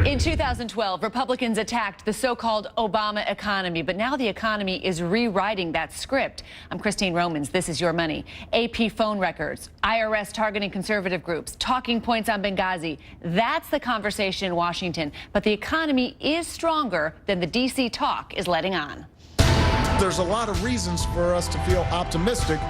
In 2012, Republicans attacked the so-called Obama economy, but now the economy is rewriting that script. I'm Christine Romans. This is Your Money. AP phone records, IRS targeting conservative groups, talking points on Benghazi. That's the conversation in Washington. But the economy is stronger than the D.C. talk is letting on. There's a lot of reasons for us to feel optimistic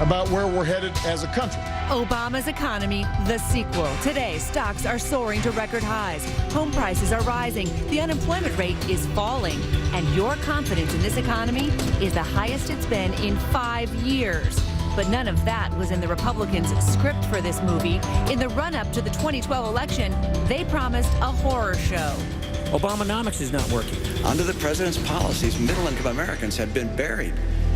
about where we're headed as a country. Obama's economy, the sequel. Today, stocks are soaring to record highs. Home prices are rising. The unemployment rate is falling. And your confidence in this economy is the highest it's been in 5 years. But none of that was in the Republicans' script for this movie. In the run-up to the 2012 election, they promised a horror show. Obamonomics is not working. Under the president's policies, middle-income Americans have been buried.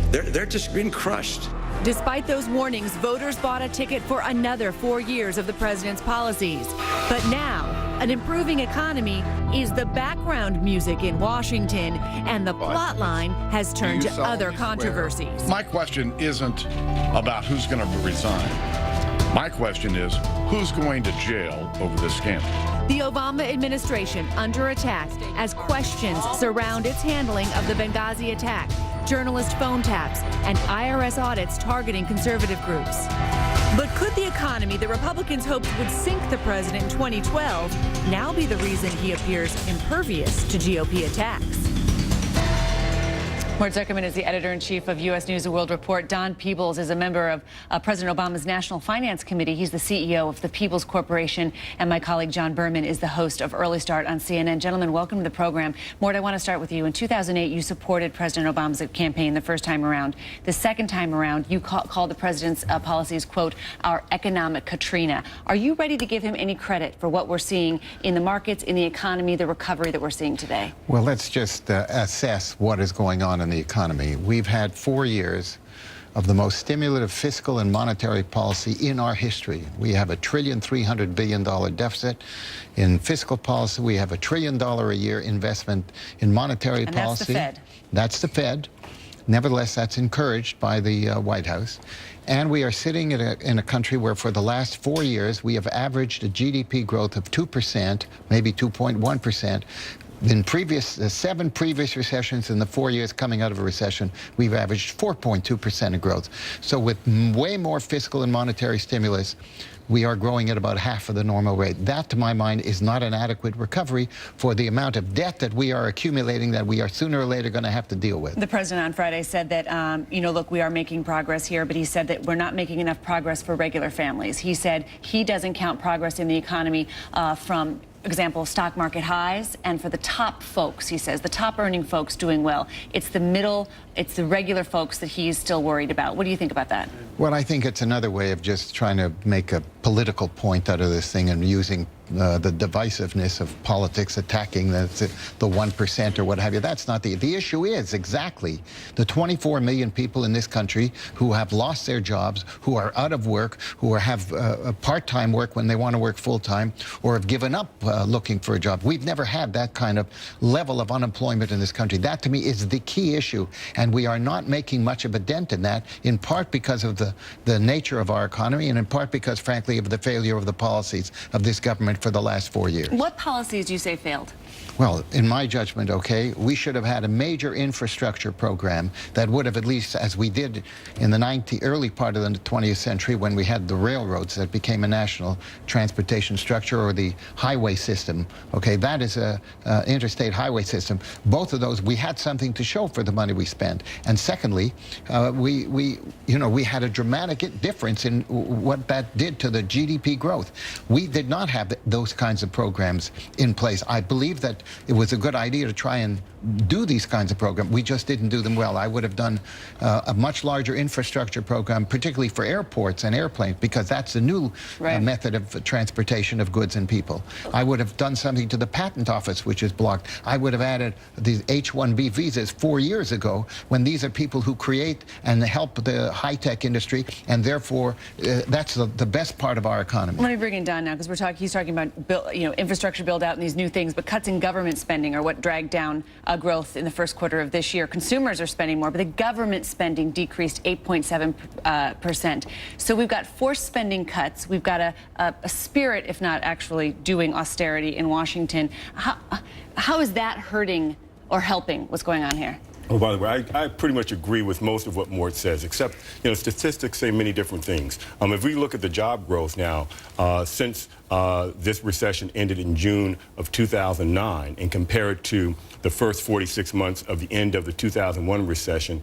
They're just being crushed. Despite those warnings, voters bought a ticket for another 4 years of the president's policies. But now, an improving economy is the background music in Washington, and the plot line has turned to other controversies. My question isn't about who's going to resign. My question is, who's going to jail over this scandal? The Obama administration under attack as questions surround its handling of the Benghazi attack, journalist phone taps, and IRS audits targeting conservative groups. But could the economy the Republicans hoped would sink the president in 2012 now be the reason he appears impervious to GOP attacks? Mort Zuckerman is the editor-in-chief of U.S. News & World Report. Dohanue Peebles is a member of President Obama's National Finance Committee. He's the CEO of the Peebles Corporation. And my colleague John Berman is the host of Early Start on CNN. Gentlemen, welcome to the program. Mort, I want to start with you. In 2008, you supported President Obama's campaign the first time around. The second time around, you called the president's policies, quote, our economic Katrina. Are you ready to give him any credit for what we're seeing in the markets, in the economy, the recovery that we're seeing today? Well, let's just assess what is going on in the economy. We've had 4 years of the most stimulative fiscal and monetary policy in our history. We have a $1.3 trillion deficit in fiscal policy. We have $1 trillion a year investment in monetary policy. That's the Fed. That's the Fed. Nevertheless, that's encouraged by the White House. And we are sitting in a country where for the last 4 years, we have averaged a GDP growth of 2%, maybe 2.1%. In 7 previous recessions, in the 4 years coming out of a recession, we've averaged 4.2% of growth. So with way more fiscal and monetary stimulus, we are growing at about half of the normal rate. That, to my mind, is not an adequate recovery for the amount of debt that we are accumulating that we are sooner or later going to have to deal with. The president on Friday said that, you know, look, we are making progress here, but he said that we're not making enough progress for regular families. He said he doesn't count progress in the economy from example, stock market highs, and for the top folks, he says, the top earning folks doing well. It's the middle, it's the regular folks that he's still worried about. What do you think about that? Well, I think it's another way of just trying to make a political point out of this thing and using the divisiveness of politics, attacking the 1% or what have you. That's not the issue. Is exactly the 24 million people in this country who have lost their jobs, who are out of work, who have part-time work when they want to work full-time, or have given up looking for a job. We've never had that kind of level of unemployment in this country. That, to me, is the key issue, and we are not making much of a dent in that, in part because of the nature of our economy, and in part because, frankly, of the failure of the policies of this government for the last 4 years. What policies do you say failed? Well, in my judgment, okay, we should have had a major infrastructure program that would have, at least as we did in the early part of the 20th century when we had the railroads that became a national transportation structure, or the highway system. Okay, that is a interstate highway system. Both of those, we had something to show for the money we spent. And secondly, we had a dramatic difference in what that did to the GDP growth. We did not have those kinds of programs in place. I believe that it was a good idea to try and do these kinds of programs. We just didn't do them well. I would have done a much larger infrastructure program, particularly for airports and airplanes, because that's a new method of transportation of goods and people. I would have done something to the patent office, which is blocked. I would have added these H-1B visas 4 years ago, when these are people who create and help the high-tech industry, and therefore that's the best part of our economy. Let me bring in Don now, because he's talking talking about infrastructure build out and these new things, but cuts in government spending are what dragged down growth in the first quarter of this year. Consumers are spending more, but the government spending decreased 8.7%. So we've got forced spending cuts. We've got a spirit, if not actually doing austerity in Washington. How is that hurting or helping what's going on here? Oh, by the way, I pretty much agree with most of what Mort says, except, statistics say many different things. If we look at the job growth now, since this recession ended in June of 2009 and compare it to the first 46 months of the end of the 2001 recession,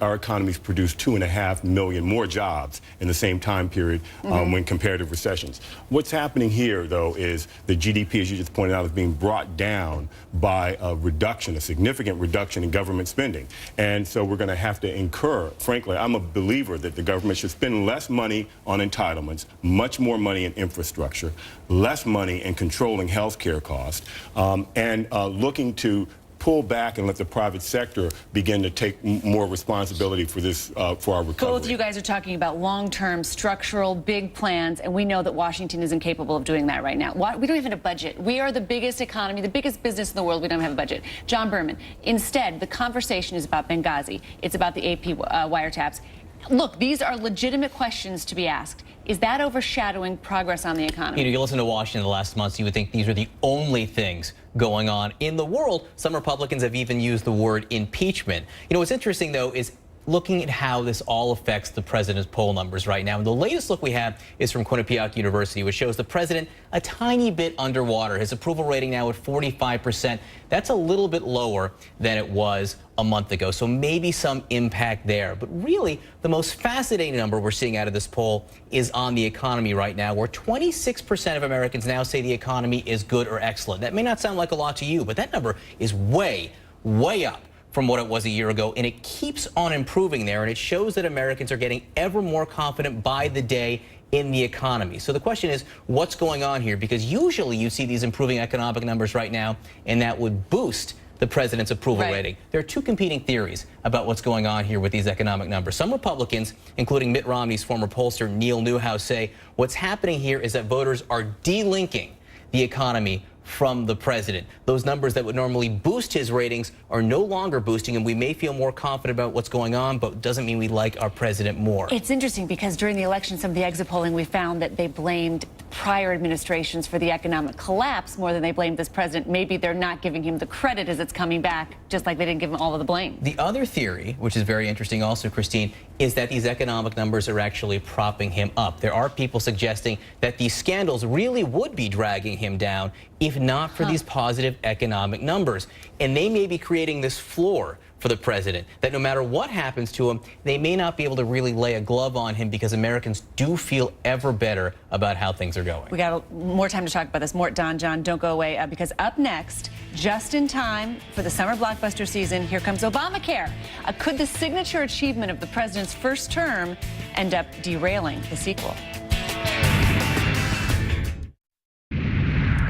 our economy's produced 2.5 million more jobs in the same time period when compared to recessions. What's happening here, though, is the GDP, as you just pointed out, is being brought down by a significant reduction in government spending. And so we're going to have to incur, frankly, I'm a believer that the government should spend less money on entitlements, much more money in infrastructure, less money in controlling health care costs, and looking to pull back and let the private sector begin to take more responsibility for this, for our recovery. Both of you guys are talking about long-term, structural, big plans, and we know that Washington is incapable of doing that right now. We don't even have a budget. We are the biggest economy, the biggest business in the world. We don't have a budget. John Berman, instead, the conversation is about Benghazi. It's about the AP wiretaps. Look, these are legitimate questions to be asked. Is that overshadowing progress on the economy? You listen to Washington the last months, you would think these are the only things going on in the world. Some Republicans have even used the word impeachment. What's interesting, though, is looking at how this all affects the president's poll numbers right now. And the latest look we have is from Quinnipiac University, which shows the president a tiny bit underwater. His approval rating now at 45%. That's a little bit lower than it was a month ago. So maybe some impact there. But really, the most fascinating number we're seeing out of this poll is on the economy right now, where 26% of Americans now say the economy is good or excellent. That may not sound like a lot to you, but that number is way, way up from what it was a year ago, and it keeps on improving there, and it shows that Americans are getting ever more confident by the day in the economy. So the question is, what's going on here? Because usually you see these improving economic numbers right now, and that would boost the president's approval rating. There are two competing theories about what's going on here with these economic numbers. Some Republicans, including Mitt Romney's former pollster Neil Newhouse, say what's happening here is that voters are delinking the economy from the president. Those numbers that would normally boost his ratings are no longer boosting, and we may feel more confident about what's going on, but doesn't mean we like our president more. It's interesting because during the election, some of the exit polling, we found that they blamed prior administrations for the economic collapse more than they blamed this president. Maybe they're not giving him the credit as it's coming back, just like they didn't give him all of the blame. The other theory, which is very interesting also, Christine, is that these economic numbers are actually propping him up. There are people suggesting that these scandals really would be dragging him down if not for these positive economic numbers. And they may be creating this floor for the president, that no matter what happens to him, they may not be able to really lay a glove on him because Americans do feel ever better about how things are going. We got more time to talk about this. Mort, Don, John, don't go away because up next, just in time for the summer blockbuster season, here comes Obamacare. Could the signature achievement of the president's first term end up derailing the sequel?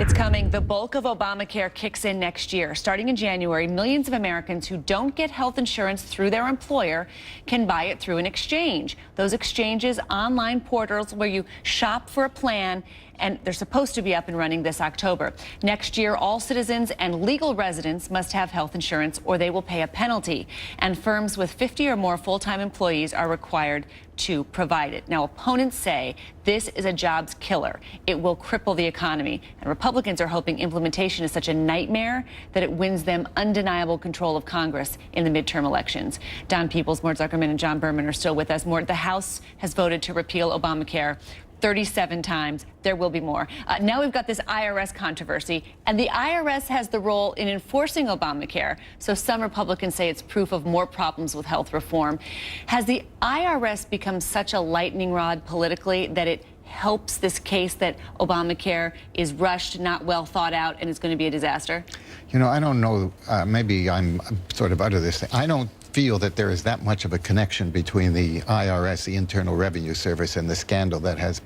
It's coming. The bulk of Obamacare kicks in next year. Starting in January, millions of Americans who don't get health insurance through their employer can buy it through an exchange. Those exchanges, online portals where you shop for a plan, and they're supposed to be up and running this October. Next year, all citizens and legal residents must have health insurance or they will pay a penalty. And firms with 50 or more full-time employees are required to provide it. Now, opponents say this is a jobs killer. It will cripple the economy. And Republicans are hoping implementation is such a nightmare that it wins them undeniable control of Congress in the midterm elections. Dohanue Peebles, Mort Zuckerman, and John Berman are still with us. Mort, the House has voted to repeal Obamacare 37 times. There will be more. Now we've got this IRS controversy, and the IRS has the role in enforcing Obamacare. So some Republicans say it's proof of more problems with health reform. Has the IRS become such a lightning rod politically that it helps this case that Obamacare is rushed, not well thought out, and it's going to be a disaster? I don't know. Maybe I'm sort of out of this thing. I don't feel that there is that much of a connection between the IRS, the Internal Revenue Service, and the scandal that has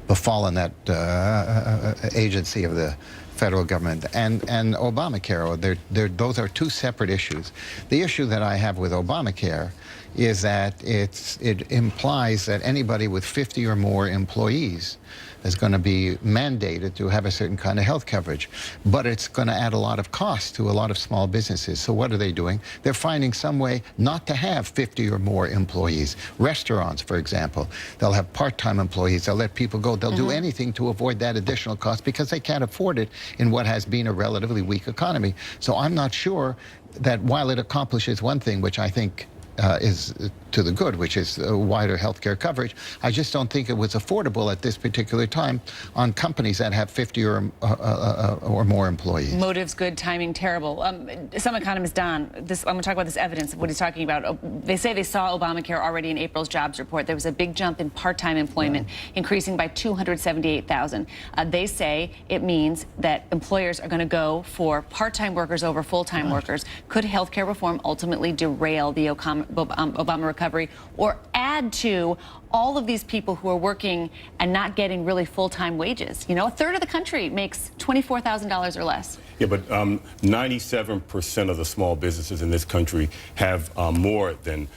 befallen that agency of the federal government and Obamacare. Those are two separate issues. The issue that I have with Obamacare is that it implies that anybody with 50 or more employees is going to be mandated to have a certain kind of health coverage. But it's going to add a lot of cost to a lot of small businesses. So what are they doing? They're finding some way not to have 50 or more employees. Restaurants, for example, they'll have part-time employees. They'll let people go. They'll do anything to avoid that additional cost because they can't afford it in what has been a relatively weak economy. So I'm not sure that while it accomplishes one thing, which I think is to the good, which is wider health care coverage, I just don't think it was affordable at this particular time on companies that have 50 or more employees. Motives good, timing terrible. Some economists, Don, I'm going to talk about this evidence of what he's talking about. They say they saw Obamacare already in April's jobs report. There was a big jump in part-time employment, increasing by 278,000. They say it means that employers are going to go for part-time workers over full-time workers. Could health care reform ultimately derail the Obama recovery or add to all of these people who are working and not getting really full-time wages? You know, a third of the country makes $24,000 or less. Yeah, but 97% of the small businesses in this country have more than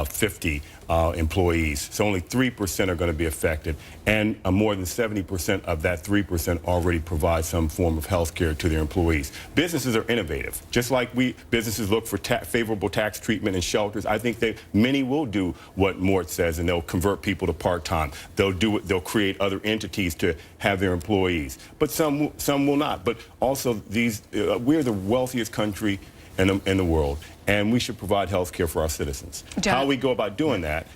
50 employees. So only 3% are going to be affected. And more than 70% of that 3% already provide some form of health care to their employees. Businesses are innovative. Just like businesses look for favorable tax treatment and shelters, I think many will do what Mort says, and they'll convert people to part-time. They'll create other entities to have their employees. But some will not. But also we're the wealthiest country in the world, and we should provide health care for our citizens. John. How we go about doing that,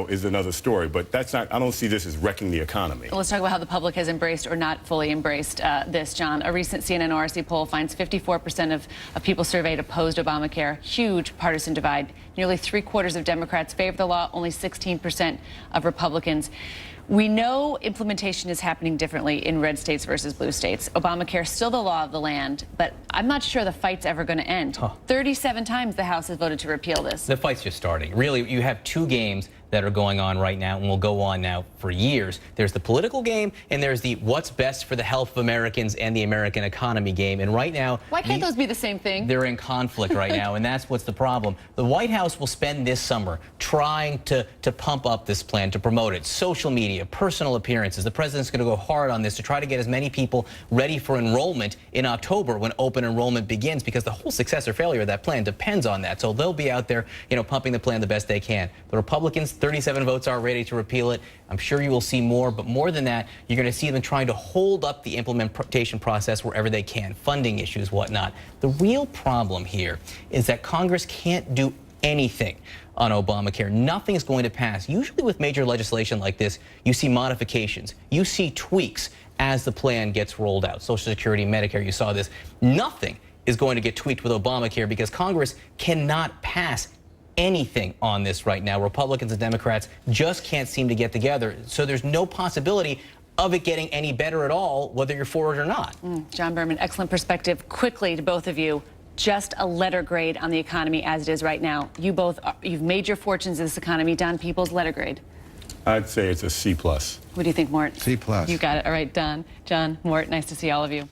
is another story. But that's not. I don't see this as wrecking the economy. Let's talk about how the public has embraced or not fully embraced this, John. A recent CNN ORC poll finds 54% of people surveyed opposed Obamacare. Huge partisan divide. Nearly 3/4 of Democrats favor the law. Only 16% of Republicans. We know implementation is happening differently in red states versus blue states. Obamacare is still the law of the land, but I'm not sure the fight's ever going to end. 37 times the House has voted to repeal this. The fight's just starting. Really, you have two games that are going on right now and will go on now for years. There's the political game and there's the what's best for the health of Americans and the American economy game. And right now, why can't those be the same thing? They're in conflict right now, and that's what's the problem. The White House will spend this summer trying to pump up this plan, to promote it. Social media, personal appearances. The president's going to go hard on this to try to get as many people ready for enrollment in October when open enrollment begins, because the whole success or failure of that plan depends on that. So they'll be out there, pumping the plan the best they can. The Republicans, 37 votes are ready to repeal it. I'm sure you will see more, but more than that, you're going to see them trying to hold up the implementation process wherever they can, funding issues, whatnot. The real problem here is that Congress can't do anything on Obamacare. Nothing is going to pass. Usually with major legislation like this, you see modifications, you see tweaks as the plan gets rolled out. Social Security, Medicare, you saw this. Nothing is going to get tweaked with Obamacare because Congress cannot pass anything on this right now. Republicans and Democrats just can't seem to get together. So there's no possibility of it getting any better at all, whether you're for it or not. John Berman, excellent perspective. Quickly to both of you, just a letter grade on the economy as it is right now. You've made your fortunes in this economy. Don Peebles, letter grade. I'd say it's a C+. What do you think, Mort? C+. You got it. All right, Don, John, Mort, nice to see all of you.